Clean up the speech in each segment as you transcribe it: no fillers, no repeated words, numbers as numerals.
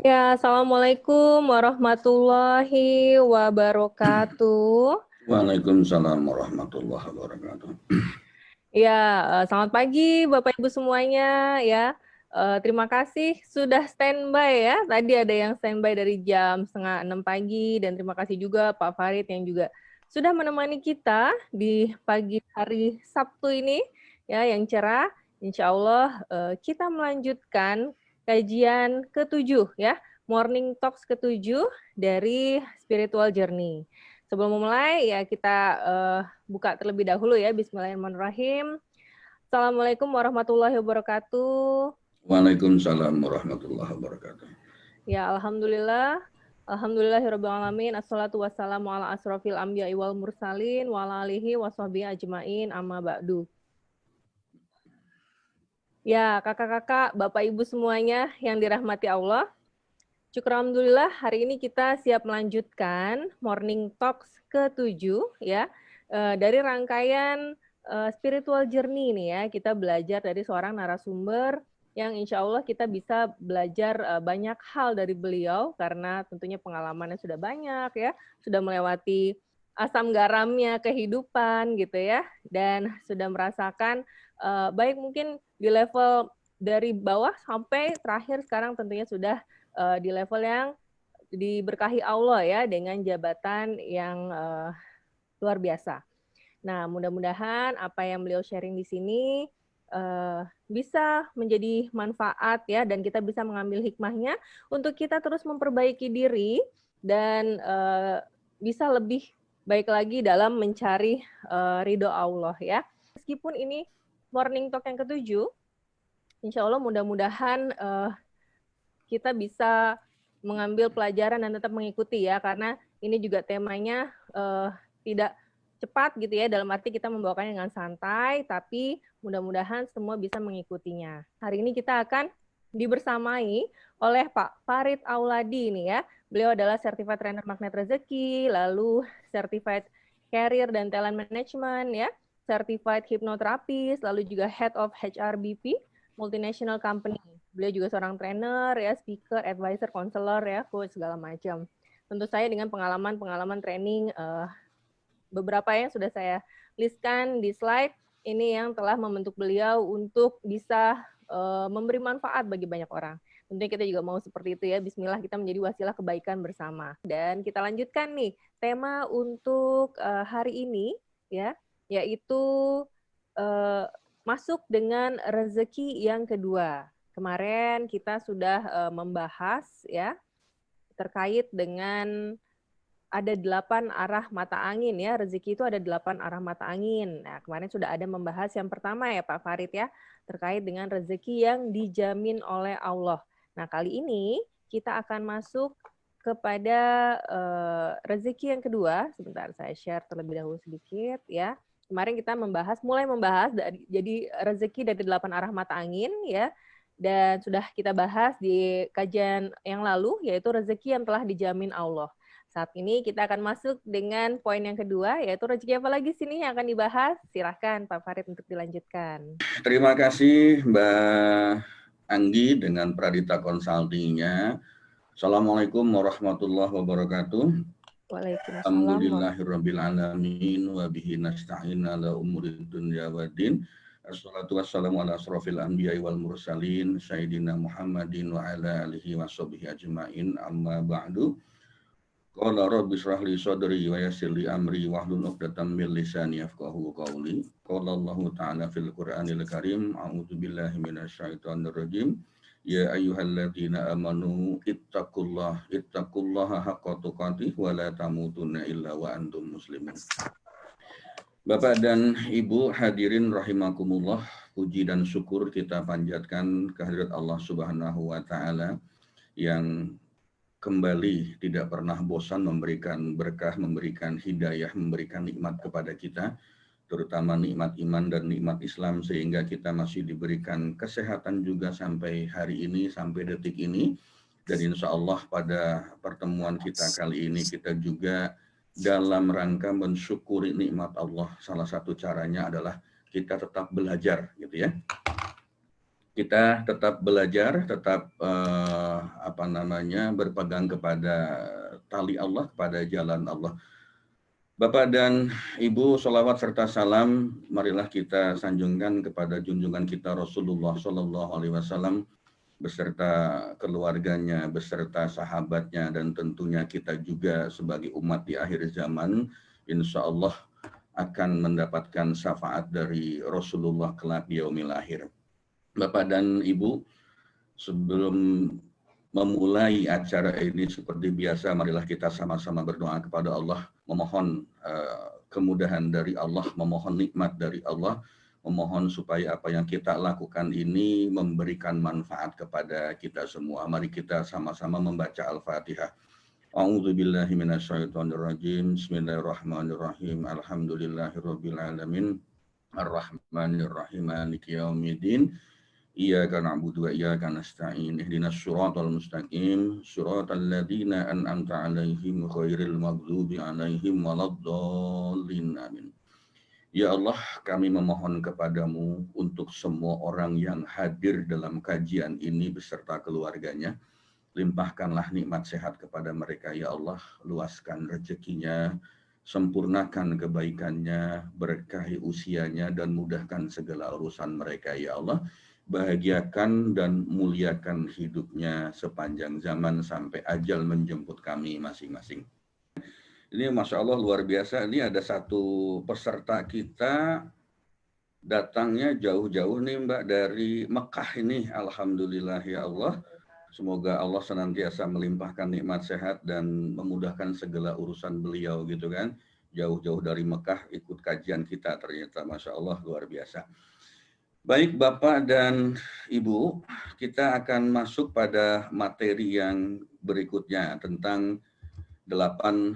Ya, Assalamualaikum warahmatullahi wabarakatuh. Waalaikumsalam warahmatullahi wabarakatuh. Ya, selamat pagi Bapak Ibu semuanya ya. Terima kasih sudah standby ya. Tadi ada yang standby dari jam 5:30 pagi dan terima kasih juga Pak Farid yang juga sudah menemani kita di pagi hari Sabtu ini ya yang cerah. Insya Allah kita melanjutkan kajian ke-7 ya, Morning Talks ke-7 dari Spiritual Journey. Sebelum memulai ya kita buka terlebih dahulu ya. Bismillahirrahmanirrahim. Assalamualaikum warahmatullahi wabarakatuh. Waalaikumsalam warahmatullahi wabarakatuh. Ya, alhamdulillah. Alhamdulillahirabbil alamin. Assalatu wassalamu ala asrofil anbiya'i wal mursalin wa ala alihi washabbihi ajmain amma ba'du. Ya, kakak-kakak, Bapak Ibu semuanya yang dirahmati Allah. Syukur alhamdulillah hari ini kita siap melanjutkan Morning Talks ke-7 ya. Dari rangkaian Spiritual Journey ini ya, kita belajar dari seorang narasumber yang insya Allah kita bisa belajar banyak hal dari beliau karena tentunya pengalamannya sudah banyak ya, sudah melewati asam garamnya kehidupan gitu ya, dan sudah merasakan baik mungkin di level dari bawah sampai terakhir sekarang tentunya sudah di level yang diberkahi Allah ya dengan jabatan yang luar biasa. Nah, mudah-mudahan apa yang beliau sharing di sini bisa menjadi manfaat ya dan kita bisa mengambil hikmahnya untuk kita terus memperbaiki diri dan bisa lebih baik lagi dalam mencari ridho Allah ya. Meskipun ini morning talk yang ke-7, insya Allah mudah-mudahan kita bisa mengambil pelajaran dan tetap mengikuti ya, karena ini juga temanya tidak cepat gitu ya, dalam arti kita membawakannya dengan santai, tapi mudah-mudahan semua bisa mengikutinya. Hari ini kita akan dibersamai oleh Pak Farid Auladi ini ya. Beliau adalah Certified Trainer Magnet Rezeki, lalu Certified Career dan Talent Management ya, Certified Hypnotherapist, lalu juga Head of HRBP, multinational company. Beliau juga seorang trainer, ya, speaker, advisor, counselor, ya, coach, segala macam. Tentu saya dengan pengalaman-pengalaman training, beberapa yang sudah saya listkan di slide, ini yang telah membentuk beliau untuk bisa memberi manfaat bagi banyak orang. Tentunya kita juga mau seperti itu ya, bismillah kita menjadi wasilah kebaikan bersama. Dan kita lanjutkan nih, tema untuk hari ini, ya, yaitu masuk dengan rezeki yang kedua. Kemarin kita sudah membahas ya terkait dengan ada 8 arah mata angin ya, rezeki itu ada 8 arah mata angin. Nah, kemarin sudah ada membahas yang pertama ya Pak Farid ya, terkait dengan rezeki yang dijamin oleh Allah. Nah, kali ini kita akan masuk kepada rezeki yang kedua. Sebentar saya share terlebih dahulu sedikit ya. Kemarin kita mulai membahas jadi rezeki dari 8 arah mata angin ya. Dan sudah kita bahas di kajian yang lalu, yaitu rezeki yang telah dijamin Allah. Saat ini kita akan masuk dengan poin yang kedua, yaitu rezeki apa lagi sini yang akan dibahas? Silahkan Pak Farid untuk dilanjutkan. Terima kasih Mbak Anggi dengan Pradita Consulting-nya. Assalamualaikum warahmatullahi wabarakatuh. Waalaikumsalam. Alhamdulillahirabbil alamin wa bihi nasta'in ala umuri dunya waddin. Assalatu wassalamu ala asrofil anbiya'i wal mursalin sayyidina Muhammadin wa ala alihi washabihi ajmain amma ba'du. Qala rabbi shrah li sadri wa yassir li amri wahlul 'uqdatam min lisani yafqahu qawli. Qala Allah ta'ala fil Qur'anil Karim, a'udzu billahi minasyaitonir rajim. Ya ayyuhalladzina amanu ittaqullaha haqqa tuqatih wa la tamutunna illa wa antum muslimun. Bapak dan Ibu hadirin rahimakumullah, puji dan syukur kita panjatkan kehadirat Allah Subhanahu wa taala yang kembali tidak pernah bosan memberikan berkah, memberikan hidayah, memberikan nikmat kepada kita, terutama nikmat iman dan nikmat Islam, sehingga kita masih diberikan kesehatan juga sampai hari ini, sampai detik ini. Dan insya Allah pada pertemuan kita kali ini kita juga dalam rangka mensyukuri nikmat Allah. Salah satu caranya adalah kita tetap belajar gitu ya. kita tetap belajar, tetap berpegang kepada tali Allah, kepada jalan Allah. Bapak dan Ibu, sholawat serta salam marilah kita sanjungkan kepada junjungan kita Rasulullah Shallallahu Alaihi Wasallam beserta keluarganya, beserta sahabatnya, dan tentunya kita juga sebagai umat di akhir zaman, insya Allah akan mendapatkan syafaat dari Rasulullah kelak di yaumil akhir. Bapak dan Ibu, sebelum memulai acara ini seperti biasa, marilah kita sama-sama berdoa kepada Allah, memohon kemudahan dari Allah, memohon nikmat dari Allah, memohon supaya apa yang kita lakukan ini memberikan manfaat kepada kita semua. Mari kita sama-sama membaca Al-Fatihah. A'udzubillahi minasyaitonirrajim. Bismillahirrahmanirrahim. Alhamdulillahirabbil alamin. Arrahmanirrahim. Maliki yaumiddin. Iyyaka na'budu wa iyyaka nasta'in. Ihdinas siratal mustaqim, siratal ladzina an'amta 'alaihim ghairil maghdubi 'alaihim waladdallin. Amin. Ya Allah, kami memohon kepadamu untuk semua orang yang hadir dalam kajian ini beserta keluarganya. Limpahkanlah nikmat sehat kepada mereka, ya Allah. Luaskan rezekinya, sempurnakan kebaikannya, berkahi usianya, dan mudahkan segala urusan mereka, ya Allah. Bahagiakan dan muliakan hidupnya sepanjang zaman sampai ajal menjemput kami masing-masing. Ini Masya Allah luar biasa, ini ada satu peserta kita datangnya jauh-jauh nih Mbak dari Mekah ini. Alhamdulillah ya Allah. Semoga Allah senantiasa melimpahkan nikmat sehat dan memudahkan segala urusan beliau gitu kan. Jauh-jauh dari Mekah ikut kajian kita ternyata, Masya Allah luar biasa. Baik Bapak dan Ibu, kita akan masuk pada materi yang berikutnya tentang 8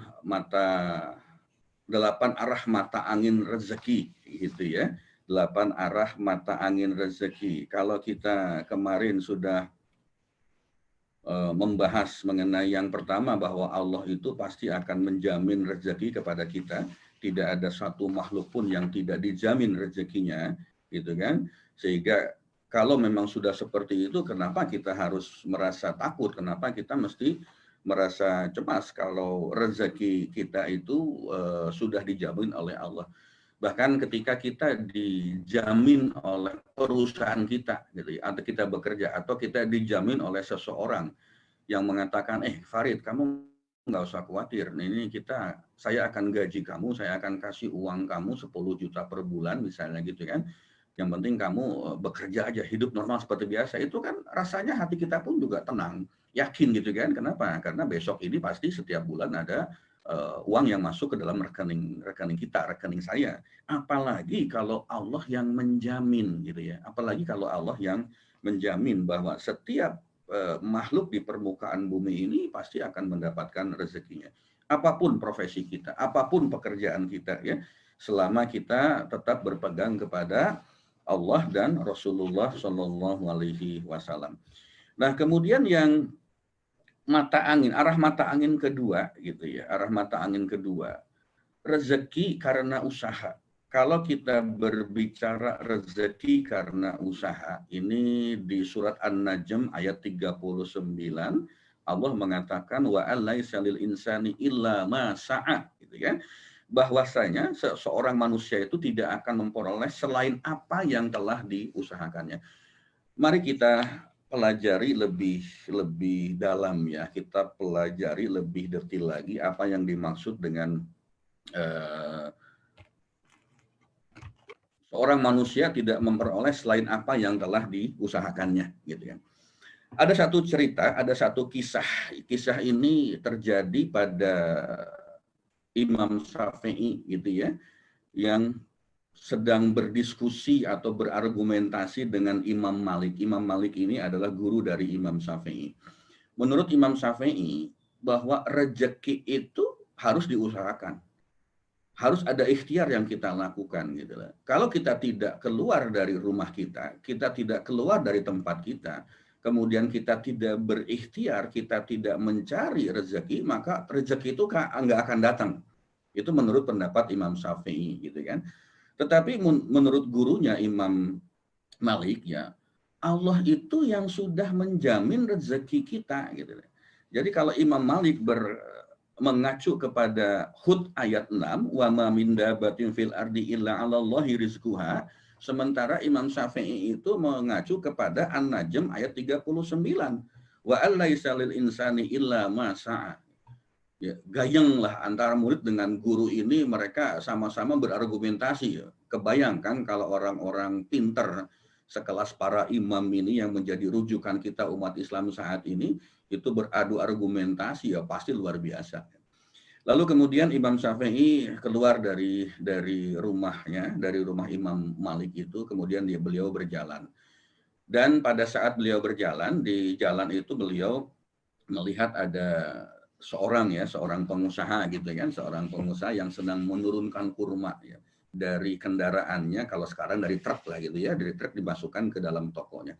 arah mata angin rezeki gitu ya. 8 arah mata angin rezeki. Kalau kita kemarin sudah membahas mengenai yang pertama bahwa Allah itu pasti akan menjamin rezeki kepada kita. Tidak ada satu makhluk pun yang tidak dijamin rezekinya, gitu kan. Sehingga kalau memang sudah seperti itu, kenapa kita harus merasa takut? Kenapa kita mesti merasa cemas kalau rezeki kita itu sudah dijamin oleh Allah? Bahkan ketika kita dijamin oleh perusahaan kita, gitu ya, atau kita bekerja, atau kita dijamin oleh seseorang yang mengatakan, Farid, kamu nggak usah khawatir, ini saya akan gaji kamu, saya akan kasih uang kamu 10 juta per bulan, misalnya gitu kan. Yang penting kamu bekerja aja, hidup normal seperti biasa. Itu kan rasanya hati kita pun juga tenang, yakin gitu kan. Kenapa? Karena besok ini pasti setiap bulan ada uang yang masuk ke dalam rekening kita, rekening saya. Apalagi kalau Allah yang menjamin gitu ya. Apalagi kalau Allah yang menjamin bahwa setiap makhluk di permukaan bumi ini pasti akan mendapatkan rezekinya. Apapun profesi kita, apapun pekerjaan kita ya, selama kita tetap berpegang kepada Allah dan Rasulullah Shallallahu Alaihi Wasallam. Nah, kemudian yang arah mata angin kedua, gitu ya, arah mata angin kedua, rezeki karena usaha. Kalau kita berbicara rezeki karena usaha, ini di surat An-Najm ayat 39, Allah mengatakan wa alaisa lil insani illa ma sa'a, gitu kan. Bahwasanya seorang manusia itu tidak akan memperoleh selain apa yang telah diusahakannya. Mari kita pelajari lebih dalam ya, kita pelajari lebih detail lagi apa yang dimaksud dengan seorang manusia tidak memperoleh selain apa yang telah diusahakannya, gitu ya. Ada satu cerita, ada satu kisah. Kisah ini terjadi pada Imam Syafi'i gitu ya, yang sedang berdiskusi atau berargumentasi dengan Imam Malik. Imam Malik ini adalah guru dari Imam Syafi'i. Menurut Imam Syafi'i, bahwa rezeki itu harus diusahakan. Harus ada ikhtiar yang kita lakukan gitu lah. Kalau kita tidak keluar dari rumah kita tidak keluar dari tempat kita, kemudian kita tidak berikhtiar, kita tidak mencari rezeki, maka rezeki itu nggak akan datang. Itu menurut pendapat Imam Syafi'i gitu kan. Tetapi menurut gurunya Imam Malik ya, Allah itu yang sudah menjamin rezeki kita gitu. Jadi kalau Imam Malik mengacu kepada Hud ayat 6, wa ma min dabatin fil ardi illa 'alallahi rizquha, sementara Imam Syafi'i itu mengacu kepada An-Najm ayat 39, wa allaisa lil insani illa ma sa'a. Ya, gayenglah antara murid dengan guru ini, mereka sama-sama berargumentasi. Kebayangkan kalau orang-orang pinter sekelas para imam ini yang menjadi rujukan kita umat Islam saat ini, itu beradu argumentasi, ya pasti luar biasa. Lalu kemudian Imam Syafi'i keluar dari rumahnya, dari rumah Imam Malik itu, kemudian beliau berjalan. Dan pada saat beliau berjalan, di jalan itu beliau melihat ada seorang pengusaha gitu kan, seorang pengusaha yang sedang menurunkan kurma ya dari kendaraannya, kalau sekarang dari truk lah gitu ya, dari truk dimasukkan ke dalam tokonya.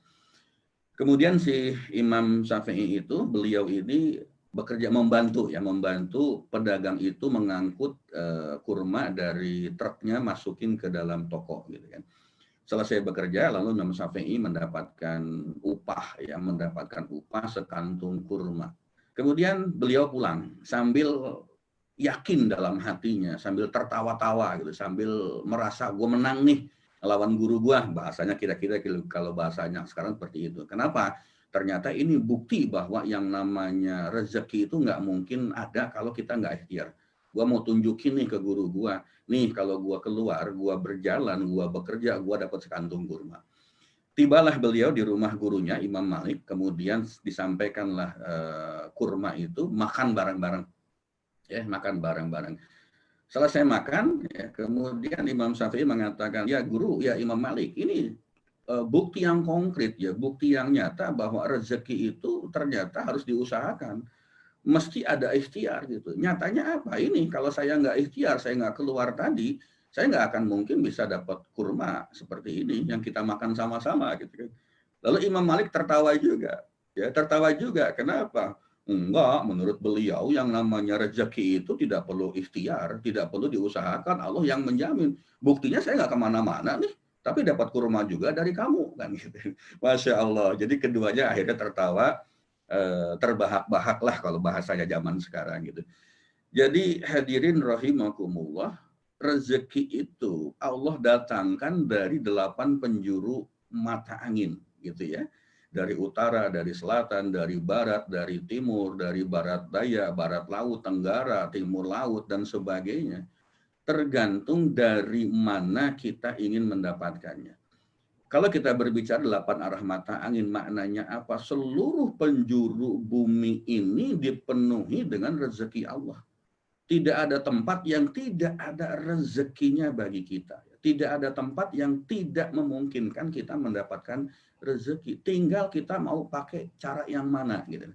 Kemudian si Imam Syafi'i itu, beliau ini bekerja membantu pedagang itu mengangkut kurma dari truknya masukin ke dalam toko gitu kan. Selesai bekerja, lalu Imam Syafi'i mendapatkan upah sekantung kurma. Kemudian beliau pulang sambil yakin dalam hatinya, sambil tertawa-tawa gitu, sambil merasa gue menang nih lawan guru gue, bahasanya kira-kira kalau bahasanya sekarang seperti itu. Kenapa? Ternyata ini bukti bahwa yang namanya rezeki itu nggak mungkin ada kalau kita nggak ikhtiar. Gue mau tunjukin nih ke guru gue, nih kalau gue keluar, gue berjalan, gue bekerja, gue dapat sekantung kurma. Tibalah beliau di rumah gurunya Imam Malik, kemudian disampaikanlah kurma itu, makan bareng-bareng. Ya, makan bareng-bareng. Selesai makan, ya, kemudian Imam Syafi'i mengatakan, ya guru, ya Imam Malik, ini bukti yang konkret, ya bukti yang nyata bahwa rezeki itu ternyata harus diusahakan. Mesti ada ikhtiar gitu. Nyatanya apa? Ini kalau saya nggak ikhtiar, saya nggak keluar tadi, saya nggak akan mungkin bisa dapat kurma seperti ini yang kita makan sama-sama gitu kan. Lalu Imam Malik tertawa juga. Ya, tertawa juga. Kenapa? Enggak, menurut beliau yang namanya rezeki itu tidak perlu ikhtiar, tidak perlu diusahakan, Allah yang menjamin. Buktinya saya nggak kemana-mana nih, tapi dapat kurma juga dari kamu kan gitu. Masya Allah. Jadi keduanya akhirnya tertawa, terbahak-bahak lah kalau bahasanya zaman sekarang gitu. Jadi hadirin rahimakumullah, rezeki itu Allah datangkan dari 8 penjuru mata angin gitu ya. Dari utara, dari selatan, dari barat, dari timur, dari barat daya, barat laut, tenggara, timur laut, dan sebagainya. Tergantung dari mana kita ingin mendapatkannya. Kalau kita berbicara 8 arah mata angin, maknanya apa? Seluruh penjuru bumi ini dipenuhi dengan rezeki Allah. Tidak ada tempat yang tidak ada rezekinya bagi kita. Tidak ada tempat yang tidak memungkinkan kita mendapatkan rezeki. Tinggal kita mau pakai cara yang mana gitu.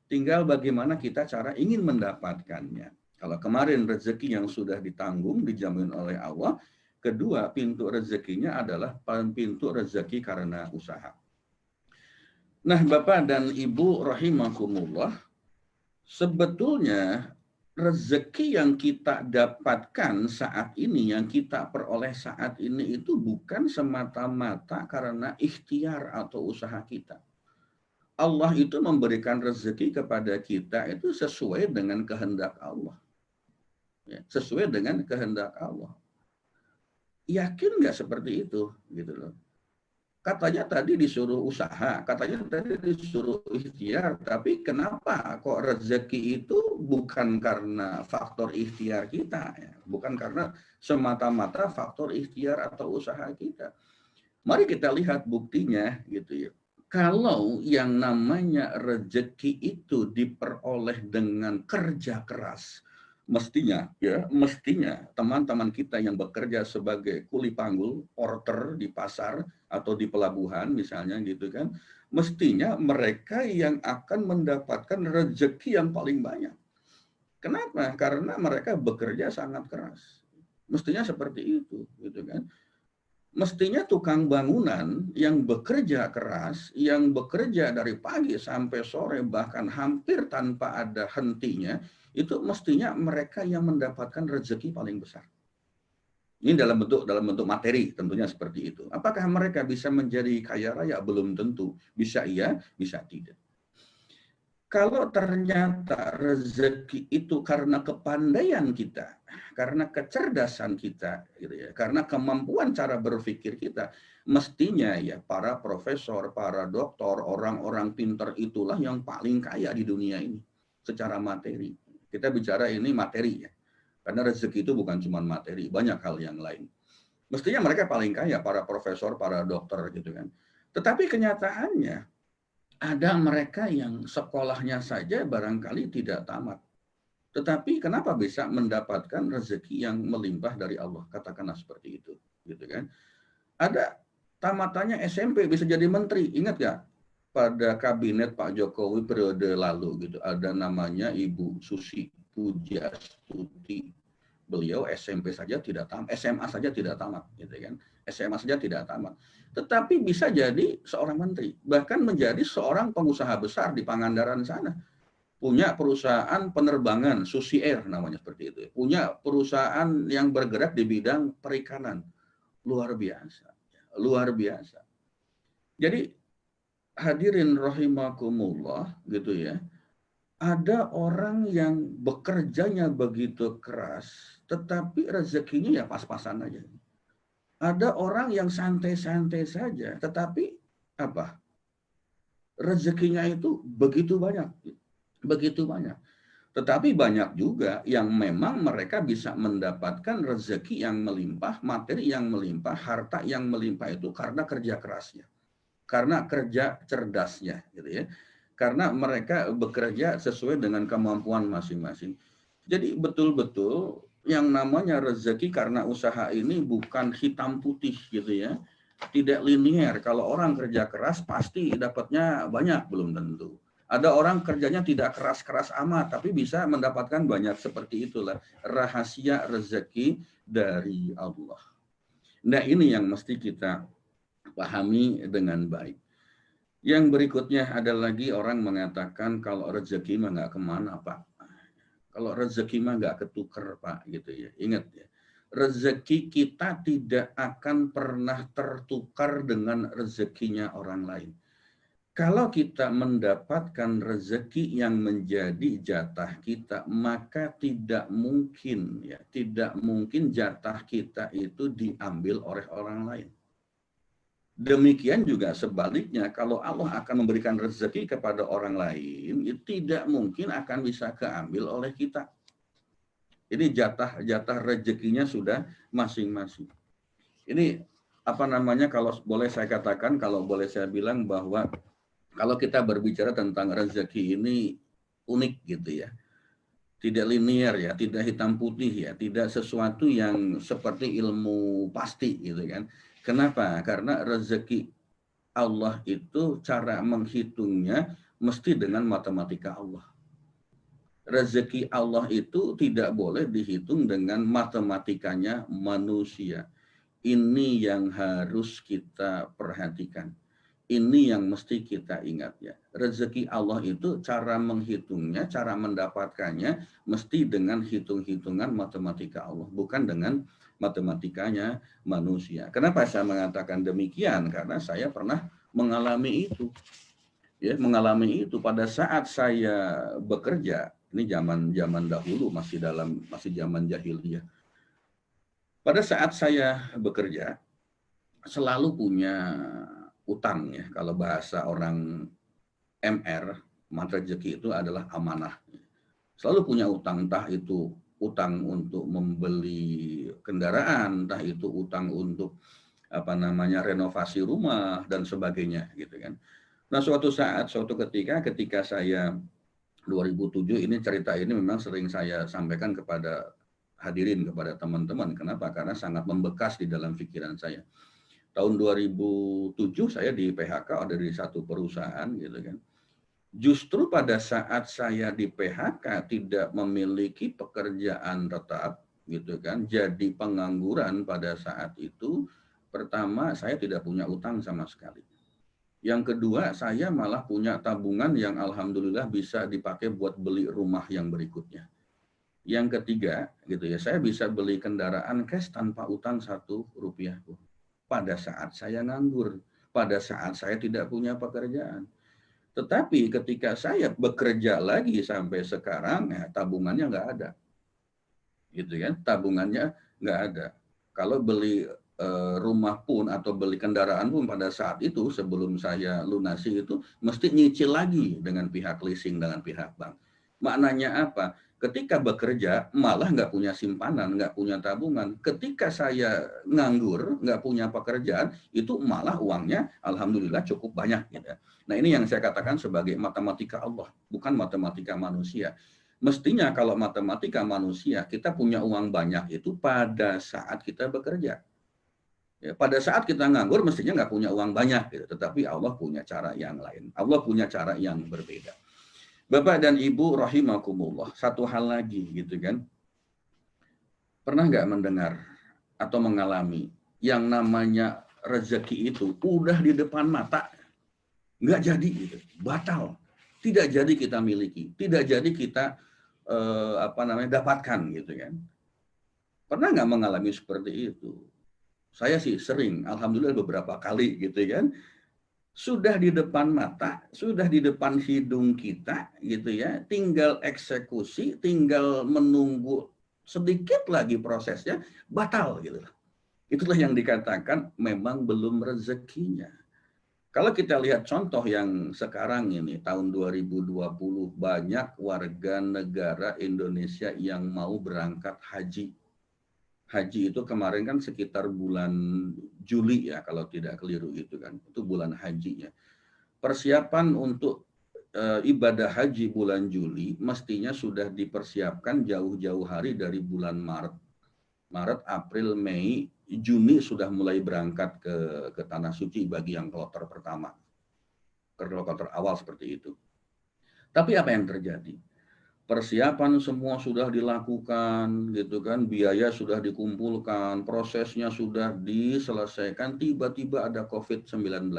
Tinggal bagaimana kita cara ingin mendapatkannya. Kalau kemarin rezeki yang sudah ditanggung, dijamin oleh Allah, kedua, pintu rezekinya adalah pintu rezeki karena usaha. Nah, Bapak dan Ibu rahimakumullah, sebetulnya rezeki yang kita dapatkan saat ini, yang kita peroleh saat ini itu bukan semata-mata karena ikhtiar atau usaha kita. Allah itu memberikan rezeki kepada kita itu sesuai dengan kehendak Allah. Ya, sesuai dengan kehendak Allah. Yakin nggak seperti itu gitu loh. Katanya tadi disuruh usaha, katanya tadi disuruh ikhtiar, tapi kenapa kok rezeki itu bukan karena faktor ikhtiar kita ya, bukan karena semata-mata faktor ikhtiar atau usaha kita. Mari kita lihat buktinya gitu ya. Kalau yang namanya rezeki itu diperoleh dengan kerja keras, mestinya teman-teman kita yang bekerja sebagai kuli panggul, porter di pasar atau di pelabuhan misalnya gitu kan, mestinya mereka yang akan mendapatkan rezeki yang paling banyak. Kenapa? Karena mereka bekerja sangat keras. Mestinya seperti itu gitu kan. Mestinya tukang bangunan yang bekerja keras, yang bekerja dari pagi sampai sore, bahkan hampir tanpa ada hentinya, itu mestinya mereka yang mendapatkan rezeki paling besar. Ini dalam bentuk materi tentunya seperti itu. Apakah mereka bisa menjadi kaya raya? Belum tentu. Bisa iya, bisa tidak. Kalau ternyata rezeki itu karena kepandaian kita, karena kecerdasan kita, gitu ya, karena kemampuan cara berpikir kita, mestinya ya para profesor, para doktor, orang-orang pintar itulah yang paling kaya di dunia ini secara materi. Kita bicara ini materi ya, karena rezeki itu bukan cuma materi, banyak hal yang lain. Mestinya mereka paling kaya, para profesor, para dokter gitu kan. Tetapi kenyataannya ada mereka yang sekolahnya saja barangkali tidak tamat. Tetapi kenapa bisa mendapatkan rezeki yang melimpah dari Allah? Katakanlah seperti itu, gitu kan? Ada tamatannya SMP bisa jadi menteri. Ingat gak? Pada kabinet Pak Jokowi periode lalu gitu, ada namanya Ibu Susi Pujastuti. Beliau SMP saja tidak tamat, SMA saja tidak tamat, gitu kan? SMA saja tidak tamat. Tetapi bisa jadi seorang menteri, bahkan menjadi seorang pengusaha besar di Pangandaran sana. Punya perusahaan penerbangan, Susi Air namanya seperti itu. Punya perusahaan yang bergerak di bidang perikanan. Luar biasa. Luar biasa. Jadi hadirin rahimakumullah gitu ya. Ada orang yang bekerjanya begitu keras, tetapi rezekinya ya pas-pasan aja. Ada orang yang santai-santai saja, tetapi apa? Rezekinya itu begitu banyak. Begitu banyak. Tetapi banyak juga yang memang mereka bisa mendapatkan rezeki yang melimpah, materi yang melimpah, harta yang melimpah itu karena kerja kerasnya. Karena kerja cerdasnya gitu ya. Karena mereka bekerja sesuai dengan kemampuan masing-masing. Jadi betul-betul yang namanya rezeki karena usaha ini bukan hitam putih gitu ya. Tidak linier. Kalau orang kerja keras pasti dapatnya banyak, belum tentu. Ada orang kerjanya tidak keras-keras amat, tapi bisa mendapatkan banyak. Seperti itulah rahasia rezeki dari Allah. Nah ini yang mesti kita pahami dengan baik. Yang berikutnya ada lagi orang mengatakan kalau rezeki mah nggak kemana Pak. Kalau rezeki mah nggak ketuker Pak gitu ya. Ingat ya, rezeki kita tidak akan pernah tertukar dengan rezekinya orang lain. Kalau kita mendapatkan rezeki yang menjadi jatah kita, maka tidak mungkin ya, tidak mungkin jatah kita itu diambil oleh orang lain. Demikian juga sebaliknya, kalau Allah akan memberikan rezeki kepada orang lain, itu tidak mungkin akan bisa keambil oleh kita. Ini jatah rezekinya sudah masing-masing. Ini apa namanya, kalau boleh saya katakan, kalau boleh saya bilang bahwa kalau kita berbicara tentang rezeki ini unik gitu ya. Tidak linear ya, tidak hitam putih ya, tidak sesuatu yang seperti ilmu pasti gitu kan. Kenapa? Karena rezeki Allah itu cara menghitungnya mesti dengan matematika Allah. Rezeki Allah itu tidak boleh dihitung dengan matematikanya manusia. Ini yang harus kita perhatikan. Ini yang mesti kita ingat ya. Rezeki Allah itu cara menghitungnya, cara mendapatkannya mesti dengan hitung-hitungan matematika Allah, bukan dengan matematikanya manusia. Kenapa saya mengatakan demikian? Karena saya pernah mengalami itu. Ya, mengalami itu pada saat saya bekerja. Ini zaman dahulu masih zaman jahiliyah. Pada saat saya bekerja selalu punya utang ya. Kalau bahasa orang MR, mata rezeki itu adalah amanah. Selalu punya utang, entah itu utang untuk membeli kendaraan, entah itu utang untuk apa namanya renovasi rumah dan sebagainya gitu kan. Nah, suatu ketika saya 2007 ini cerita ini memang sering saya sampaikan kepada hadirin, kepada teman-teman. Kenapa? Karena sangat membekas di dalam pikiran saya. Tahun 2007 saya di PHK ada di satu perusahaan gitu kan. Justru pada saat saya di PHK tidak memiliki pekerjaan tetap gitu kan, jadi pengangguran pada saat itu, pertama saya tidak punya utang sama sekali. Yang kedua, saya malah punya tabungan yang alhamdulillah bisa dipakai buat beli rumah yang berikutnya. Yang ketiga, gitu ya, saya bisa beli kendaraan cash tanpa utang 1 rupiah pun. Pada saat saya nganggur, pada saat saya tidak punya pekerjaan. Tetapi ketika saya bekerja lagi sampai sekarang, ya, tabungannya nggak ada, gitu kan? Tabungannya nggak ada. Kalau beli rumah pun atau beli kendaraan pun pada saat itu sebelum saya lunasi itu mesti nyicil lagi dengan pihak leasing, dengan pihak bank. Maknanya apa? Ketika bekerja malah nggak punya simpanan, nggak punya tabungan. Ketika saya nganggur, nggak punya pekerjaan, itu malah uangnya alhamdulillah cukup banyak. Gitu. Nah ini yang saya katakan sebagai matematika Allah, bukan matematika manusia. Mestinya kalau matematika manusia, kita punya uang banyak itu pada saat kita bekerja. Ya, pada saat kita nganggur mestinya nggak punya uang banyak, gitu. Tetapi Allah punya cara yang lain. Allah punya cara yang berbeda. Bapak dan Ibu rahimakumullah, satu hal lagi gitu kan. Pernah nggak mendengar atau mengalami yang namanya rezeki itu udah di depan mata, nggak jadi gitu, batal. Tidak jadi kita miliki, tidak jadi kita dapatkan gitu kan. Pernah nggak mengalami seperti itu? Saya sih sering, alhamdulillah beberapa kali gitu kan. Sudah di depan mata, sudah di depan hidung kita gitu ya, tinggal eksekusi, tinggal menunggu sedikit lagi prosesnya, batal gitu. Itulah yang dikatakan memang belum rezekinya. Kalau kita lihat contoh yang sekarang ini, tahun 2020, banyak warga negara Indonesia yang mau berangkat haji. Haji itu kemarin kan sekitar bulan Juli ya, kalau tidak keliru itu kan. Itu bulan haji ya. Persiapan untuk ibadah haji bulan Juli mestinya sudah dipersiapkan jauh-jauh hari dari bulan Maret. Maret, April, Mei, Juni sudah mulai berangkat ke Tanah Suci bagi yang kloter pertama. Kloter awal seperti itu. Tapi apa yang terjadi? Persiapan semua sudah dilakukan, gitu kan, biaya sudah dikumpulkan, prosesnya sudah diselesaikan, tiba-tiba ada COVID-19.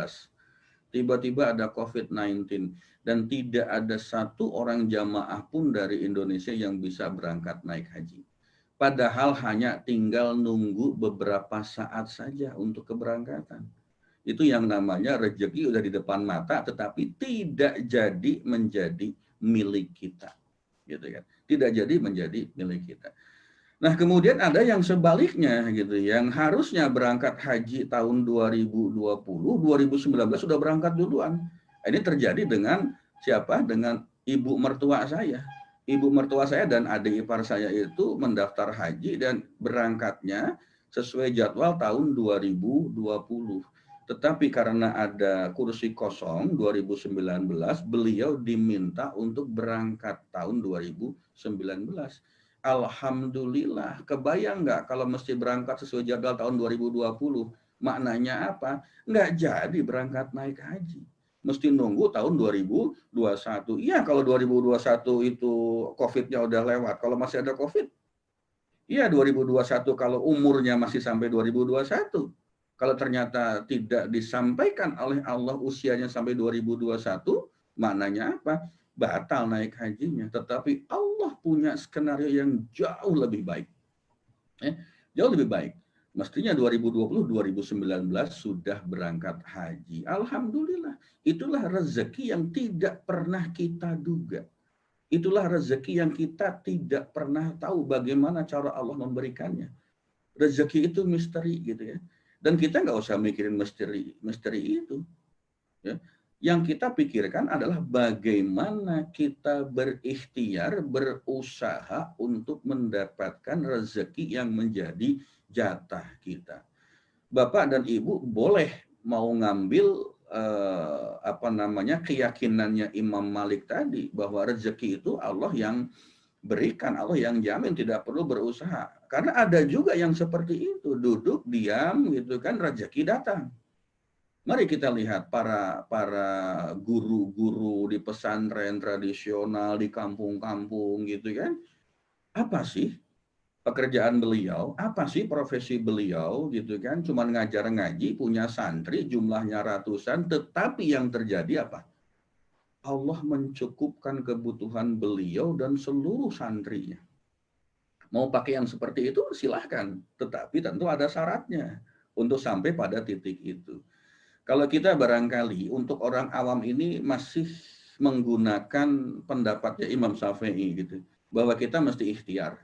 Tiba-tiba ada COVID-19 dan tidak ada satu orang jamaah pun dari Indonesia yang bisa berangkat naik haji. Padahal hanya tinggal nunggu beberapa saat saja untuk keberangkatan. Itu yang namanya rezeki udah di depan mata tetapi tidak jadi menjadi milik kita. Gitu kan. Tidak jadi menjadi milik kita. Nah, kemudian ada yang sebaliknya gitu, yang harusnya berangkat haji tahun 2020, 2019 sudah berangkat duluan. Ini terjadi dengan siapa? Dengan ibu mertua saya. Ibu mertua saya dan adik ipar saya itu mendaftar haji dan berangkatnya sesuai jadwal tahun 2020. Tetapi karena ada kursi kosong 2019, beliau diminta untuk berangkat tahun 2019. Alhamdulillah, kebayang nggak kalau mesti berangkat sesuai jadwal tahun 2020? Maknanya apa? Nggak jadi berangkat naik haji. Mesti nunggu tahun 2021. Iya, kalau 2021 itu COVID-nya udah lewat. Kalau masih ada COVID, iya 2021 kalau umurnya masih sampai 2021. Kalau ternyata tidak disampaikan oleh Allah usianya sampai 2021, maknanya apa? Batal naik hajinya. Tetapi Allah punya skenario yang jauh lebih baik. Jauh lebih baik. Mestinya 2020, 2019 sudah berangkat haji. Alhamdulillah. Itulah rezeki yang tidak pernah kita duga. Itulah rezeki yang kita tidak pernah tahu bagaimana cara Allah memberikannya. Rezeki itu misteri gitu ya. Dan kita nggak usah mikirin misteri itu. Ya. Yang kita pikirkan adalah bagaimana kita berikhtiar, berusaha untuk mendapatkan rezeki yang menjadi jatah kita. Bapak dan Ibu boleh mau ngambil keyakinannya Imam Malik tadi bahwa rezeki itu Allah yang berikan, Allah yang jamin, tidak perlu berusaha. Karena ada juga yang seperti itu, duduk diam gitu kan, rezeki datang. Mari kita lihat para guru-guru di pesantren tradisional di kampung-kampung gitu kan. Apa sih pekerjaan beliau? Apa sih profesi beliau gitu kan? Cuman ngajar ngaji, punya santri jumlahnya ratusan, tetapi yang terjadi apa? Allah mencukupkan kebutuhan beliau dan seluruh santrinya. Mau pakai yang seperti itu silahkan, tetapi tentu ada syaratnya untuk sampai pada titik itu. Kalau kita barangkali untuk orang awam ini masih menggunakan pendapatnya Imam Syafi'i gitu, bahwa kita mesti ikhtiar,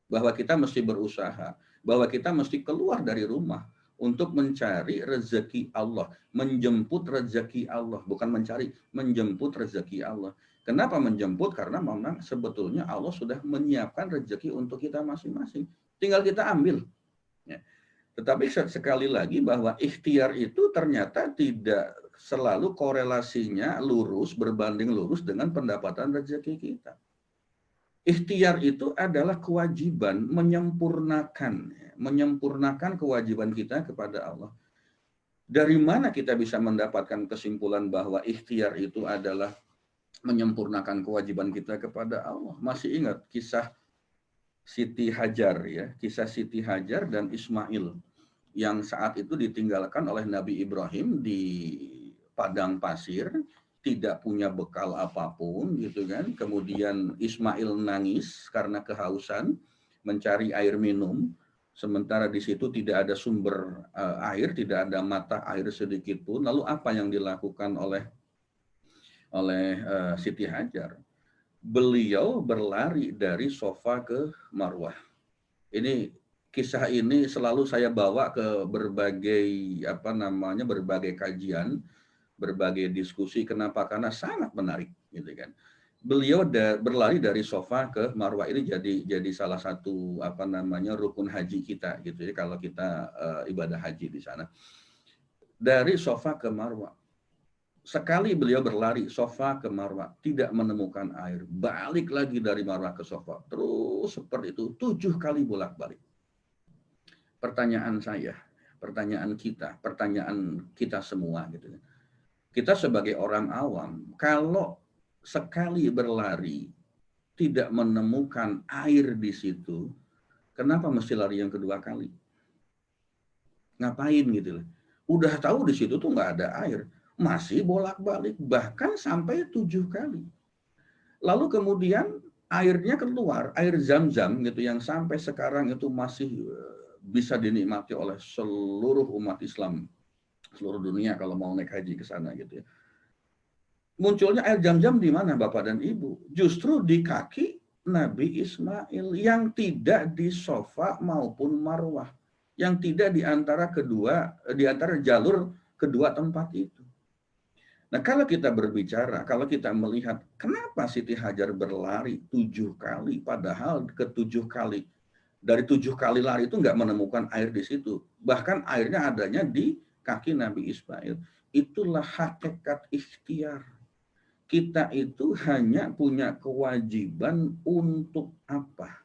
bahwa kita mesti berusaha, bahwa kita mesti keluar dari rumah untuk mencari rezeki Allah, menjemput rezeki Allah, bukan mencari, menjemput rezeki Allah. Kenapa menjemput? Karena memang sebetulnya Allah sudah menyiapkan rezeki untuk kita masing-masing. Tinggal kita ambil. Ya. Tetapi sekali lagi bahwa ikhtiar itu ternyata tidak selalu korelasinya lurus, berbanding lurus dengan pendapatan rezeki kita. Ikhtiar itu adalah kewajiban menyempurnakan kewajiban kita kepada Allah. Dari mana kita bisa mendapatkan kesimpulan bahwa ikhtiar itu adalah menyempurnakan kewajiban kita kepada Allah? Masih ingat kisah Siti Hajar ya, kisah Siti Hajar dan Ismail yang saat itu ditinggalkan oleh Nabi Ibrahim di padang pasir, tidak punya bekal apapun gitu kan. Kemudian Ismail nangis karena kehausan, mencari air minum, sementara di situ tidak ada sumber air, tidak ada mata air sedikit pun. Lalu apa yang dilakukan oleh Siti Hajar? Beliau berlari dari Sofa ke Marwah. Ini kisah ini selalu saya bawa ke berbagai kajian, berbagai diskusi. Kenapa? Karena sangat menarik, gitu kan. Beliau berlari dari Sofa ke Marwah, ini jadi salah satu rukun haji kita, gitu ya. Kalau kita ibadah haji di sana, dari Sofa ke Marwah. Sekali beliau berlari Sofa ke Marwah, tidak menemukan air. Balik lagi dari Marwah ke Sofa. Terus seperti itu, 7 kali bolak-balik. Pertanyaan saya, pertanyaan kita semua gitu. Kita sebagai orang awam, kalau sekali berlari tidak menemukan air di situ, kenapa mesti lari yang kedua kali? Ngapain gitu loh? Udah tahu di situ tuh nggak ada air, masih bolak-balik, bahkan sampai 7 kali. Lalu kemudian airnya keluar, air Zam-Zam gitu yang sampai sekarang itu masih bisa dinikmati oleh seluruh umat Islam, seluruh dunia kalau mau naik haji ke sana gitu ya. Munculnya air Zam-Zam di mana Bapak dan Ibu? Justru di kaki Nabi Ismail yang tidak di Sofa maupun Marwah, yang tidak di antara jalur kedua tempat itu. Nah, kalau kita berbicara, kalau kita melihat kenapa Siti Hajar berlari 7 kali, padahal ke-7 kali, dari 7 kali lari itu nggak menemukan air di situ. Bahkan airnya adanya di kaki Nabi Ismail. Itulah hakikat ikhtiar. Kita itu hanya punya kewajiban untuk apa?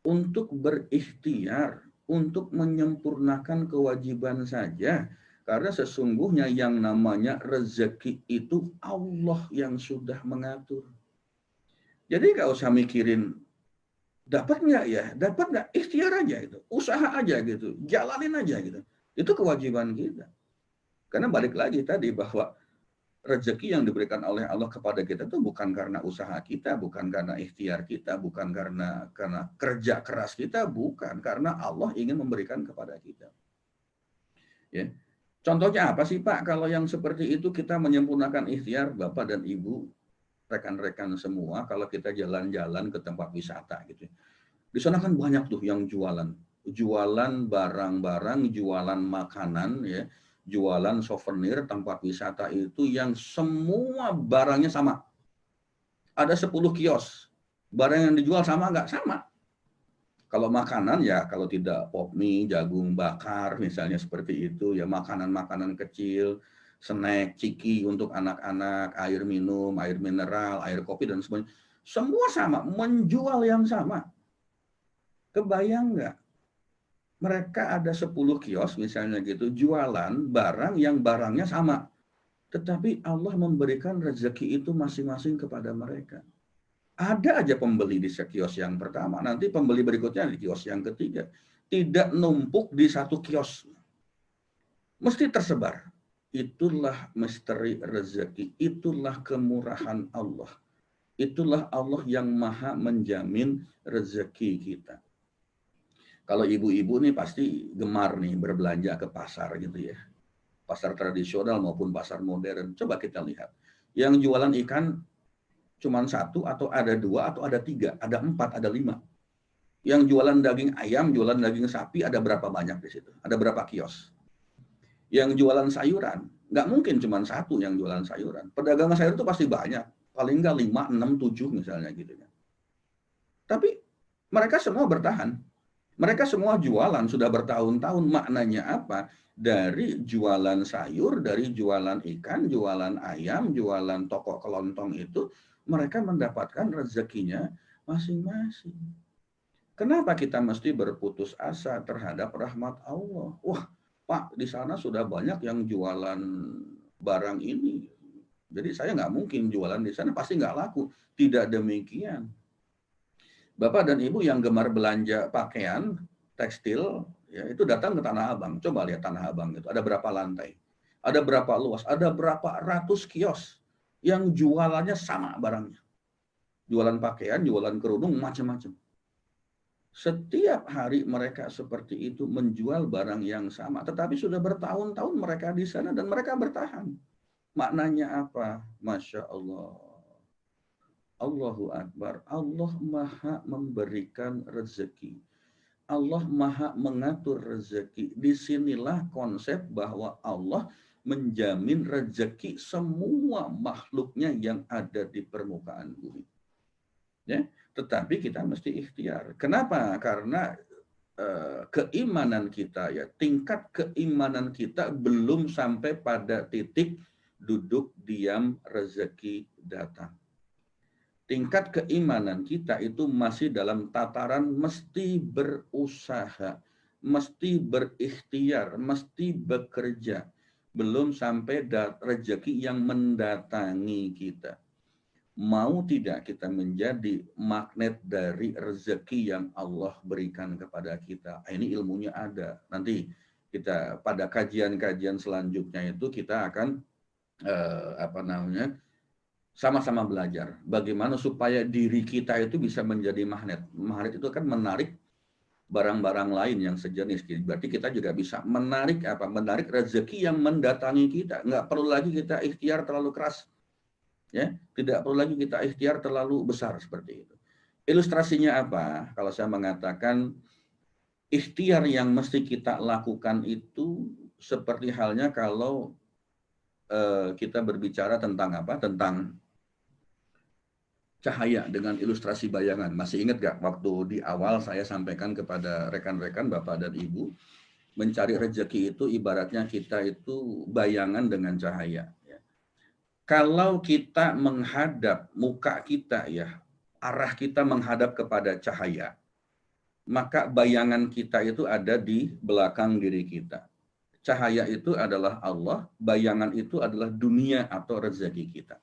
Untuk berikhtiar, untuk menyempurnakan kewajiban saja. Karena sesungguhnya yang namanya rezeki itu Allah yang sudah mengatur. Jadi nggak usah mikirin dapat nggak ya, dapat nggak, ikhtiar aja itu, usaha aja gitu, jalanin aja gitu. Itu kewajiban kita. Karena balik lagi tadi bahwa rezeki yang diberikan oleh Allah kepada kita itu bukan karena usaha kita, bukan karena ikhtiar kita, bukan karena kerja keras kita, bukan, karena Allah ingin memberikan kepada kita. Ya. Contohnya apa sih Pak? Kalau yang seperti itu kita menyempurnakan ikhtiar, Bapak dan Ibu, rekan-rekan semua, kalau kita jalan-jalan ke tempat wisata gitu. Di sana kan banyak tuh yang jualan barang-barang, jualan makanan ya, jualan souvenir tempat wisata itu yang semua barangnya sama. Ada 10 kios. Barang yang dijual sama nggak? Sama. Kalau makanan ya, kalau tidak pop mie, jagung bakar, misalnya seperti itu, ya makanan-makanan kecil, snack, ciki untuk anak-anak, air minum, air mineral, air kopi, dan sebagainya. Semua sama, menjual yang sama. Kebayang nggak? Mereka ada 10 kios misalnya gitu, jualan barang yang barangnya sama. Tetapi Allah memberikan rezeki itu masing-masing kepada mereka. Ada aja pembeli di kios yang pertama, nanti pembeli berikutnya di kios yang ketiga. Tidak numpuk di satu kios. Mesti tersebar. Itulah misteri rezeki, itulah kemurahan Allah. Itulah Allah yang maha menjamin rezeki kita. Kalau ibu-ibu nih pasti gemar nih berbelanja ke pasar gitu ya. Pasar tradisional maupun pasar modern. Coba kita lihat. Yang jualan ikan cuma satu atau ada dua atau ada tiga, ada empat, ada lima. Yang jualan daging ayam, jualan daging sapi ada berapa banyak di situ? Ada berapa kios? Yang jualan sayuran, nggak mungkin cuma satu yang jualan sayuran. Pedagang sayur itu pasti banyak. Paling nggak 5, 6, 7 misalnya gitu ya. Tapi mereka semua bertahan. Mereka semua jualan sudah bertahun-tahun. Maknanya apa? Dari jualan sayur, dari jualan ikan, jualan ayam, jualan toko kelontong itu, mereka mendapatkan rezekinya masing-masing. Kenapa kita mesti berputus asa terhadap rahmat Allah? Wah, Pak, di sana sudah banyak yang jualan barang ini. Jadi saya nggak mungkin jualan di sana, pasti nggak laku. Tidak demikian. Bapak dan Ibu yang gemar belanja pakaian, tekstil, ya, itu datang ke Tanah Abang. Coba lihat Tanah Abang itu, ada berapa lantai, ada berapa luas, ada berapa ratus kios yang jualannya sama barangnya. Jualan pakaian, jualan kerudung, macam-macam. Setiap hari mereka seperti itu menjual barang yang sama. Tetapi sudah bertahun-tahun mereka di sana dan mereka bertahan. Maknanya apa? Masya Allah. Allahu Akbar. Allah maha memberikan rezeki. Allah maha mengatur rezeki. Disinilah konsep bahwa Allah menjamin rezeki semua makhluknya yang ada di permukaan bumi. Ya, tetapi kita mesti ikhtiar. Kenapa? Karena keimanan kita, ya, tingkat keimanan kita belum sampai pada titik duduk diam rezeki datang. Tingkat keimanan kita itu masih dalam tataran mesti berusaha, mesti berikhtiar, mesti bekerja. Belum sampai rezeki yang mendatangi kita. Mau tidak kita menjadi magnet dari rezeki yang Allah berikan kepada kita. Ini ilmunya ada. Nanti kita pada kajian-kajian selanjutnya itu kita akan sama-sama belajar bagaimana supaya diri kita itu bisa menjadi magnet. Magnet itu kan menarik barang-barang lain yang sejenis. Berarti kita juga bisa menarik Menarik rezeki yang mendatangi kita. Nggak perlu lagi kita ikhtiar terlalu keras. Ya, tidak perlu lagi kita ikhtiar terlalu besar seperti itu. Ilustrasinya apa? Kalau saya mengatakan ikhtiar yang mesti kita lakukan itu seperti halnya kalau kita berbicara tentang Tentang cahaya dengan ilustrasi bayangan. Masih ingat gak waktu di awal saya sampaikan kepada rekan-rekan Bapak dan Ibu, mencari rezeki itu ibaratnya kita itu bayangan dengan cahaya. Kalau kita menghadap muka kita, ya, arah kita menghadap kepada cahaya, maka bayangan kita itu ada di belakang diri kita. Cahaya itu adalah Allah, bayangan itu adalah dunia atau rezeki kita.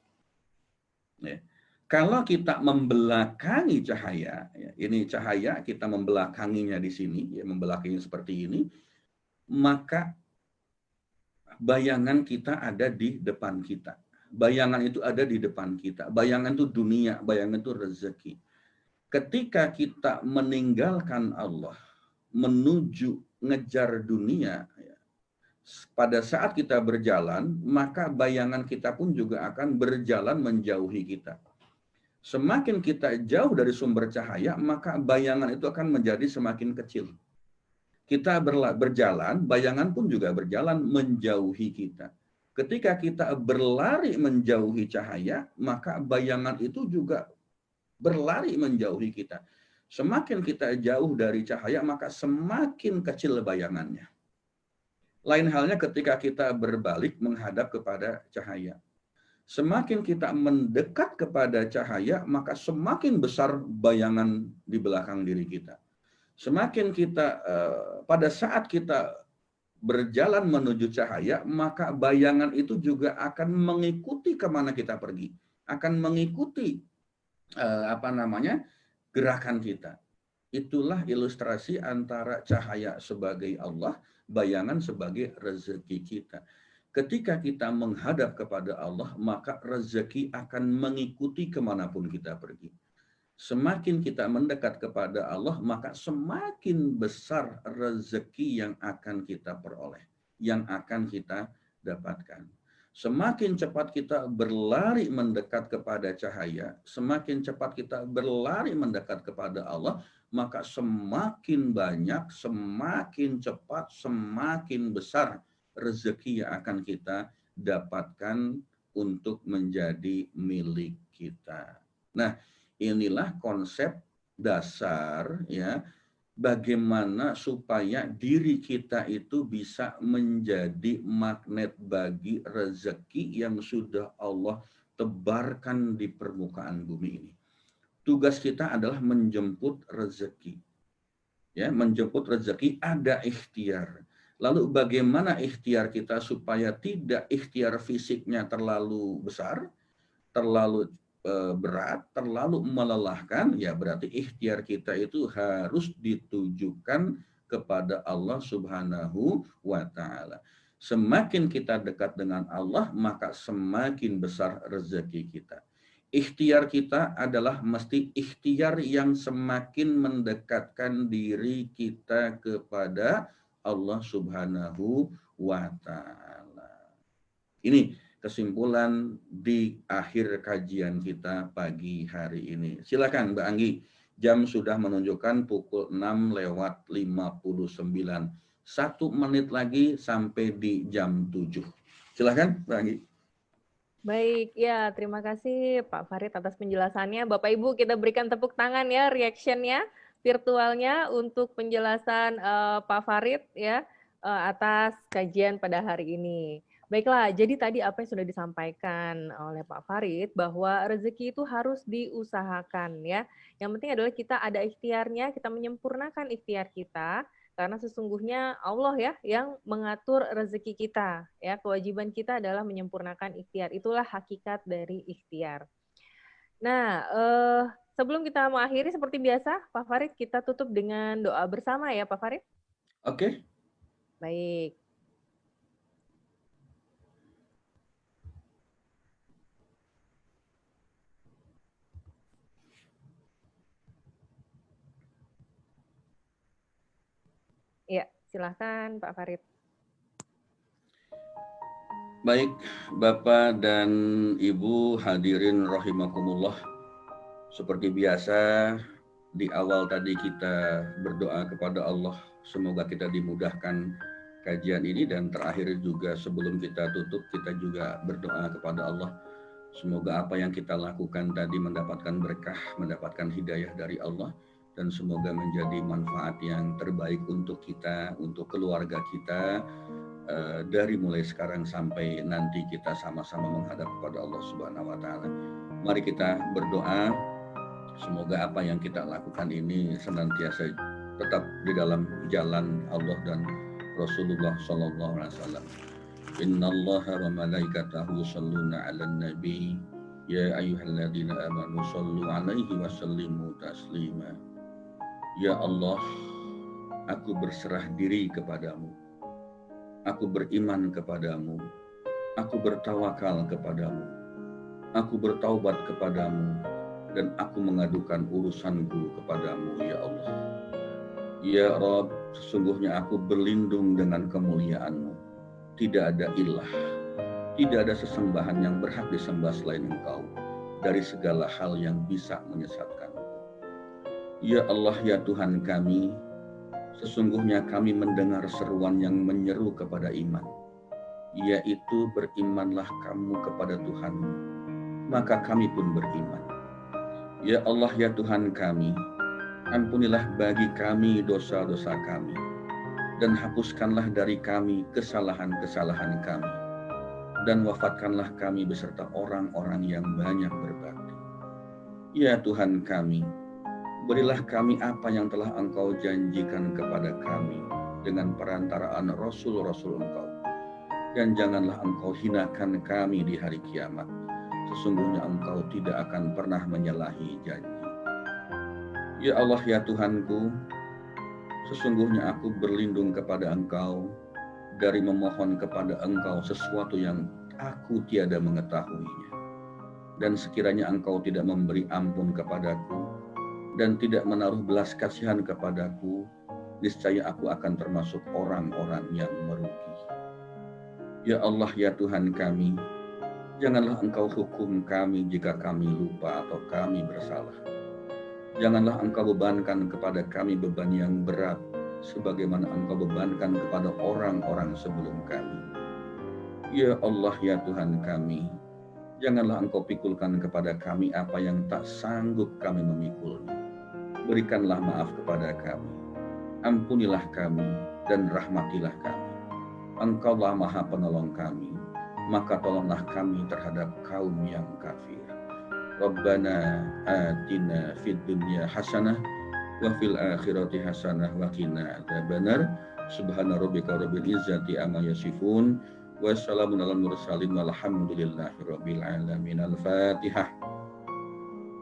Ya. Kalau kita membelakangi cahaya, ya, ini cahaya kita membelakanginya di sini, ya, membelakanginya seperti ini, maka bayangan kita ada di depan kita. Bayangan itu ada di depan kita. Bayangan itu dunia, bayangan itu rezeki. Ketika kita meninggalkan Allah, menuju ngejar dunia, ya, pada saat kita berjalan, maka bayangan kita pun juga akan berjalan menjauhi kita. Semakin kita jauh dari sumber cahaya, maka bayangan itu akan menjadi semakin kecil. Kita berjalan, bayangan pun juga berjalan menjauhi kita. Ketika kita berlari menjauhi cahaya, maka bayangan itu juga berlari menjauhi kita. Semakin kita jauh dari cahaya, maka semakin kecil bayangannya. Lain halnya ketika kita berbalik menghadap kepada cahaya. Semakin kita mendekat kepada cahaya, maka semakin besar bayangan di belakang diri kita. Semakin kita, pada saat kita berjalan menuju cahaya, maka bayangan itu juga akan mengikuti kemana kita pergi. Akan mengikuti, gerakan kita. Itulah ilustrasi antara cahaya sebagai Allah, bayangan sebagai rezeki kita. Ketika kita menghadap kepada Allah, maka rezeki akan mengikuti kemanapun kita pergi. Semakin kita mendekat kepada Allah, maka semakin besar rezeki yang akan kita peroleh, yang akan kita dapatkan. Semakin cepat kita berlari mendekat kepada cahaya, semakin cepat kita berlari mendekat kepada Allah, maka semakin banyak, semakin cepat, semakin besar rezeki yang akan kita dapatkan untuk menjadi milik kita. Nah, inilah konsep dasar ya, bagaimana supaya diri kita itu bisa menjadi magnet bagi rezeki yang sudah Allah tebarkan di permukaan bumi ini. Tugas kita adalah menjemput rezeki. Ya, menjemput rezeki ada ikhtiar. Lalu bagaimana ikhtiar kita supaya tidak ikhtiar fisiknya terlalu besar, terlalu berat, terlalu melelahkan, ya berarti ikhtiar kita itu harus ditujukan kepada Allah Subhanahu wa Ta'ala. Semakin kita dekat dengan Allah, maka semakin besar rezeki kita. Ikhtiar kita adalah mesti ikhtiar yang semakin mendekatkan diri kita kepada Allah Subhanahu wa Ta'ala. Ini kesimpulan di akhir kajian kita pagi hari ini. Silakan Mbak Anggi, jam sudah menunjukkan pukul 6:59. 1 menit lagi sampai di jam 7. Silakan Mbak Anggi. Baik, ya terima kasih Pak Farid atas penjelasannya. Bapak Ibu kita berikan tepuk tangan ya, reaction-nya virtualnya untuk penjelasan Pak Farid ya atas kajian pada hari ini. Baiklah, jadi tadi apa yang sudah disampaikan oleh Pak Farid bahwa rezeki itu harus diusahakan ya. Yang penting adalah kita ada ikhtiarnya, kita menyempurnakan ikhtiar kita. Karena sesungguhnya Allah ya yang mengatur rezeki kita. Ya, kewajiban kita adalah menyempurnakan ikhtiar. Itulah hakikat dari ikhtiar. Nah, sebelum kita mengakhiri seperti biasa, Pak Farid kita tutup dengan doa bersama ya, Pak Farid. Oke. Baik. Ya, silahkan Pak Farid. Baik, Bapak dan Ibu hadirin rahimakumullah. Seperti biasa, di awal tadi kita berdoa kepada Allah, semoga kita dimudahkan kajian ini, dan terakhir juga sebelum kita tutup, kita juga berdoa kepada Allah. Semoga apa yang kita lakukan tadi mendapatkan berkah, mendapatkan hidayah dari Allah, dan semoga menjadi manfaat yang terbaik untuk kita, untuk keluarga kita, dari mulai sekarang sampai nanti kita sama-sama menghadap kepada Allah Subhanahu wa Ta'ala. Mari kita berdoa, semoga apa yang kita lakukan ini senantiasa tetap di dalam jalan Allah dan Rasulullah Sallallahu Alaihi Wasallam. Innallaha wa malaikatahu yusholluna 'alan nabi ya ayyuhalladzina amanu shollu 'alaihi wa sallimu taslima. Ya Allah, aku berserah diri kepadamu. Aku beriman kepadamu, aku bertawakal kepadamu, aku bertaubat kepadamu, dan aku mengadukan urusanku kepadamu, ya Allah. Ya Rabb, sesungguhnya aku berlindung dengan kemuliaan-Mu. Tidak ada ilah, tidak ada sesembahan yang berhak disembah selain Engkau, dari segala hal yang bisa menyesatkan. Ya Allah, ya Tuhan kami, sesungguhnya kami mendengar seruan yang menyeru kepada iman, yaitu berimanlah kamu kepada Tuhanmu, maka kami pun beriman. Ya Allah, ya Tuhan kami, ampunilah bagi kami dosa-dosa kami, dan hapuskanlah dari kami kesalahan-kesalahan kami, dan wafatkanlah kami beserta orang-orang yang banyak berbakti. Ya Tuhan kami, berilah kami apa yang telah Engkau janjikan kepada kami dengan perantaraan Rasul-Rasul Engkau. Dan janganlah Engkau hinakan kami di hari kiamat. Sesungguhnya Engkau tidak akan pernah menyalahi janji. Ya Allah, ya Tuhanku, sesungguhnya aku berlindung kepada Engkau dari memohon kepada Engkau sesuatu yang aku tiada mengetahuinya. Dan sekiranya Engkau tidak memberi ampun kepadaku, dan tidak menaruh belas kasihan kepadaku, niscaya aku akan termasuk orang-orang yang merugi. Ya Allah, ya Tuhan kami, janganlah Engkau hukum kami jika kami lupa atau kami bersalah. Janganlah Engkau bebankan kepada kami beban yang berat, sebagaimana Engkau bebankan kepada orang-orang sebelum kami. Ya Allah, ya Tuhan kami, janganlah Engkau pikulkan kepada kami apa yang tak sanggup kami memikulnya. Berikanlah maaf kepada kami, ampunilah kami, dan rahmatilah kami. Engkaulah Maha Penolong kami, maka tolonglah kami terhadap kaum yang kafir. Rabbana atina fid dunya hasanah wa fil akhirati hasanah wa qina adzabannar. Subhana rabbika rabbil izzati amma yasifun wa salamun alal mursalin walhamdulillahi rabbil alamin. Al-Fatihah.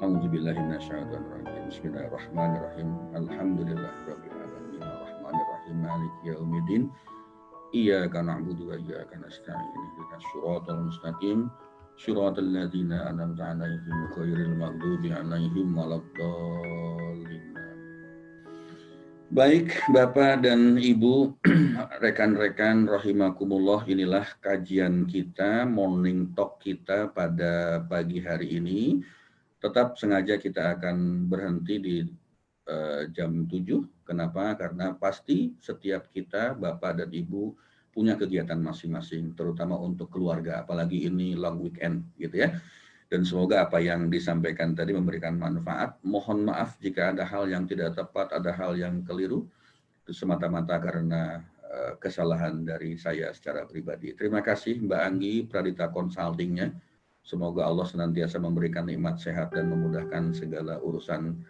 A'udzu billahi minasyaitonir rajim. Bismillahirrahmanirrahim. Alhamdulillahi rabbil alamin. Arrahmanir rahim. Maliki yaumiddin. Iyyaka na'budu wa iyyaka nasta'in. Ihdinas siratal mustaqim. Shiratal ladzina an'amta 'alaihim ghairil maghdubi 'alaihim waladdallin. Baik, Bapak dan Ibu, rekan-rekan rahimakumullah, inilah kajian kita, morning talk kita pada pagi hari ini. Tetap sengaja kita akan berhenti di jam 7. Kenapa? Karena pasti setiap kita, Bapak dan Ibu, punya kegiatan masing-masing, terutama untuk keluarga, apalagi ini long weekend gitu ya. Dan semoga apa yang disampaikan tadi memberikan manfaat. Mohon maaf jika ada hal yang tidak tepat, ada hal yang keliru, itu semata-mata karena kesalahan dari saya secara pribadi. Terima kasih Mbak Anggi, Pradita Consulting-nya. Semoga Allah senantiasa memberikan nikmat sehat dan memudahkan segala urusan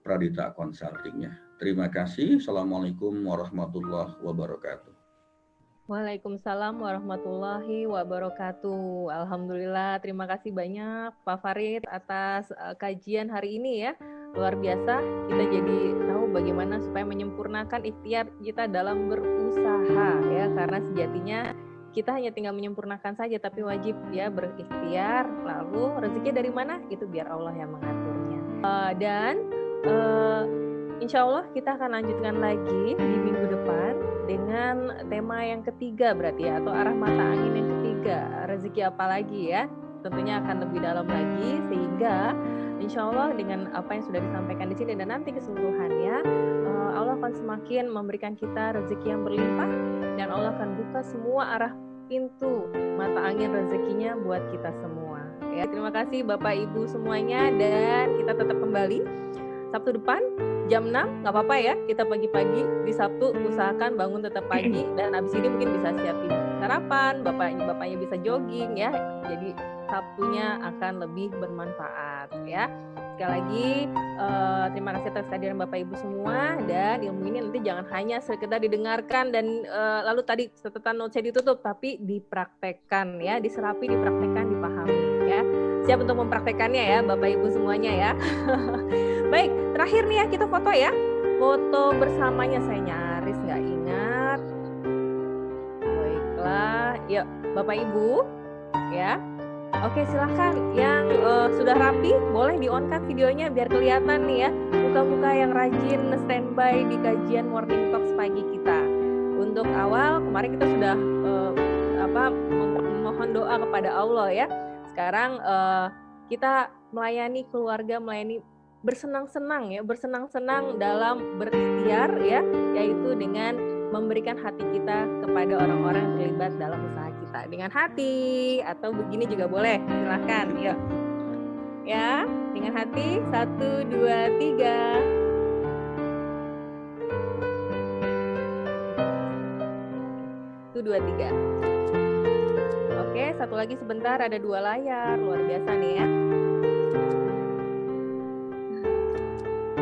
Pradita Consulting-nya. Terima kasih. Assalamualaikum warahmatullahi wabarakatuh. Waalaikumsalam warahmatullahi wabarakatuh. Alhamdulillah, terima kasih banyak Pak Farid atas kajian hari ini ya. Luar biasa, kita jadi tahu bagaimana supaya menyempurnakan ikhtiar kita dalam berusaha ya. Karena sejatinya kita hanya tinggal menyempurnakan saja, tapi wajib ya berikhtiar. Lalu rezeki dari mana? Itu biar Allah yang mengaturnya. Insya Allah kita akan lanjutkan lagi di minggu depan dengan tema yang ketiga berarti ya, atau arah mata angin yang ketiga, rezeki apa lagi ya, tentunya akan lebih dalam lagi, sehingga insya Allah dengan apa yang sudah disampaikan di sini dan nanti keseluruhannya, Allah akan semakin memberikan kita rezeki yang berlimpah, dan Allah akan buka semua arah pintu mata angin rezekinya buat kita semua ya. Terima kasih Bapak Ibu semuanya, dan kita tetap kembali Sabtu depan jam 6, nggak apa-apa ya, kita pagi-pagi di Sabtu usahakan bangun tetap pagi, dan abis ini mungkin bisa siapin sarapan, bapaknya bisa jogging ya, jadi Sabtunya akan lebih bermanfaat ya. Sekali lagi terima kasih atas kehadiran Bapak Ibu semua, dan ilmu ini nanti jangan hanya sekedar didengarkan dan lalu tadi catatan notes-nya ditutup, tapi dipraktekkan ya, diserapi, dipraktekkan, dipahami ya. Siap untuk mempraktekannya ya Bapak Ibu semuanya ya. Baik, terakhir nih ya, kita foto ya. Foto bersamanya, saya nyaris nggak ingat. Baiklah, yuk Bapak Ibu ya. Oke, silahkan yang sudah rapi boleh di-on-kan videonya biar kelihatan nih ya muka-muka yang rajin standby di kajian Morning Talks pagi kita. Untuk awal kemarin kita sudah memohon doa kepada Allah ya. Sekarang kita melayani keluarga, melayani bersenang-senang ya, bersenang-senang dalam berikhtiar ya, yaitu dengan memberikan hati kita kepada orang-orang yang terlibat dalam usaha kita. Dengan hati atau begini juga boleh, silahkan yuk. Ya, dengan hati, 1, 2, 3. Itu 2, 3. Oke, satu lagi sebentar, ada 2 layar, luar biasa nih ya.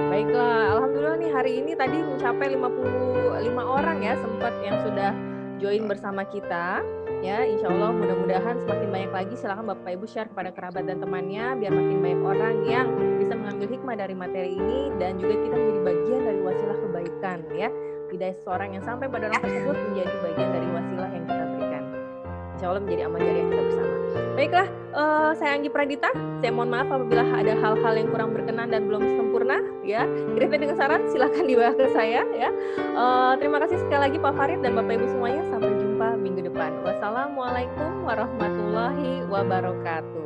Baiklah, alhamdulillah nih hari ini tadi mencapai 55 orang ya sempat yang sudah join bersama kita. Ya, insya Allah mudah-mudahan semakin banyak lagi. Silakan Bapak Ibu share kepada kerabat dan temannya biar makin banyak orang yang bisa mengambil hikmah dari materi ini, dan juga kita menjadi bagian dari wasilah kebaikan ya. Tidak seseorang yang sampai pada orang tersebut menjadi bagian dari wasilah yang kita berikan. Insya Allah menjadi amal jariah kita bersama. Baiklah, Saya Anggi Pradita, saya mohon maaf apabila ada hal-hal yang kurang berkenan dan belum sempurna, ya. Kritik dengan saran silakan dibawa ke saya, ya. Terima kasih sekali lagi Pak Farid dan Bapak Ibu semuanya. Sampai jumpa minggu depan. Wassalamualaikum warahmatullahi wabarakatuh.